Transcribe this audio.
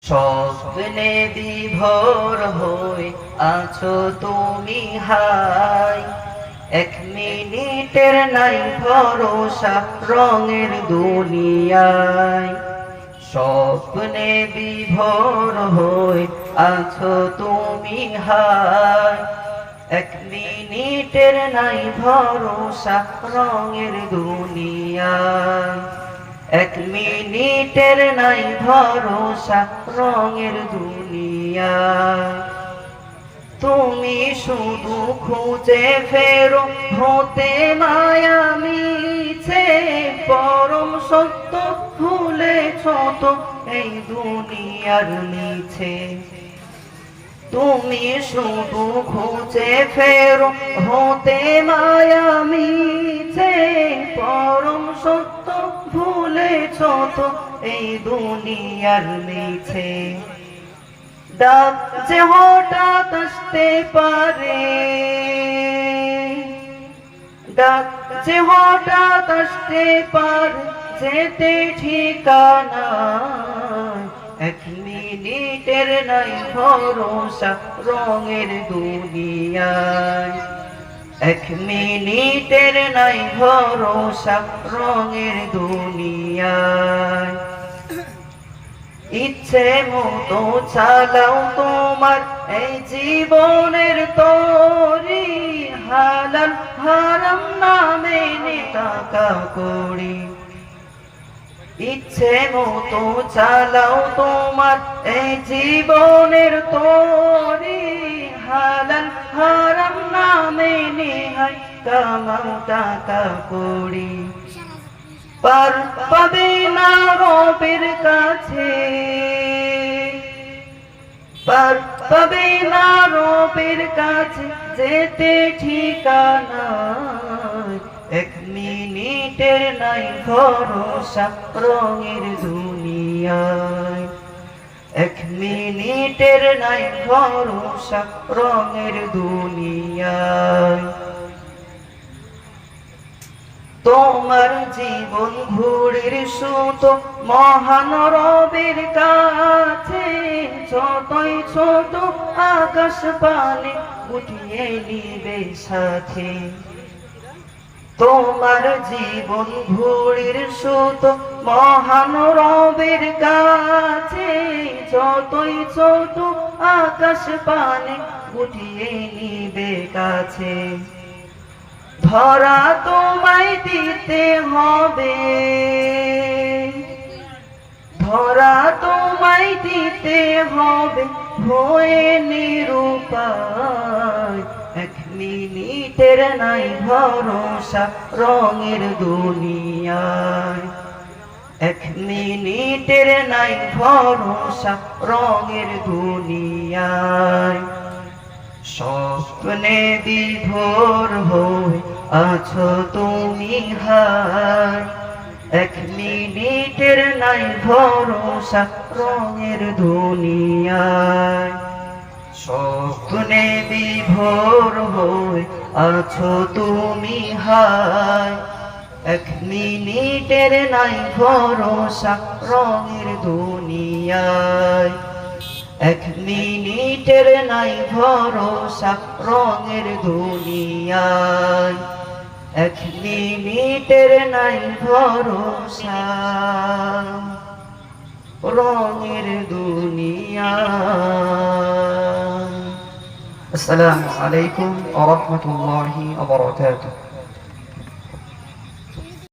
স্বপ্নে বিভোর হয়ে আছো তুমি হাই, এক মিনিটের নাই ভরসা রঙের দুনিয়ায়। স্বপ্নে বিভোর হয়ে আছো তুমি হাই, এক মিনিটের নাই ভরসা রঙের দুনিয়ায়। এক মিনিটের নাই ভরসা রঙের দুনিয়া। তুমি শুধু খুঁজে ফেরো হতে মায়া মিছে, পরম সত্য ভুলেছ তো এই দুনিয়ার মিছে। তুমি শুধু খুঁজে ফেরো হতে মায়া মিছে, পরম সত্য ভুলেছ তো এই দুনিয়ার মিছে। ডাক যে হঠাৎ আসতে পারে, ডাক যে হঠাৎ আসতে পারে, যেতে ঠিকানা। এক মিনিটের নাই ভরসা রঙের দুনিয়ায়, এক মিনিটের নাই ভরসা রঙের দুনিয়ায়। ইচ্ছে মতো চালাও তোমার এই জীবনের তরি, হালাল হারাম না মেনে টাকা করি। ইচ্ছে মতো চালাও তোমার এই জীবনের তরি, হালাল হারাম না মেনে হয় কামাও টাকা করি। পার পাবে না রবের কাছে, পার পাবে না রবের কাছে, যেতে ঠিকানা। এক মিনিটের নাই ভরসা রঙের দুনিয়ায়, এক মিনিটের নাই ভরসা রঙের দুনিয়ায়। তোমার জীবন ঘুড়ির সুতো মহান রবের কাছে, যতই ছোট আকাশ পানে উঠিয়ে নিবে সাথে। তোমার জীবন ঘুড়ির সুতো মহান রবের কাছে, যতই ছোট আকাশ পানে উঠিয়ে নিবে কাছে। ধরা তোমায় দিতে হবে, ধরা তোমায় দিতে হবে হয়ে নিরুপায়। এক মিনিটের নাই ভরসা রঙের দুনিয়ায়, এক মিনিটের নাই ভরসা রঙের দুনিয়ায়। স্বপ্নে বিভোর হয়ে আছো তুমি হাই, এক মিনিটের নাই ভরসা রঙের দুনিয়ায়। স্বপ্নে বিভোর হয়ে আছো তুমি হাই, এক মিনিটের নাই ভরসা রঙের দুনিয়ায়। এক মিনিটের নাই ভরসা রঙের দুনিয়ায়, এক মিনিটের নাই ভরসা রঙের দুনিয়ায়। আসসালামু আলাইকুম ওয়া রাহমাতুল্লাহি ওয়া বারাকাতুহু।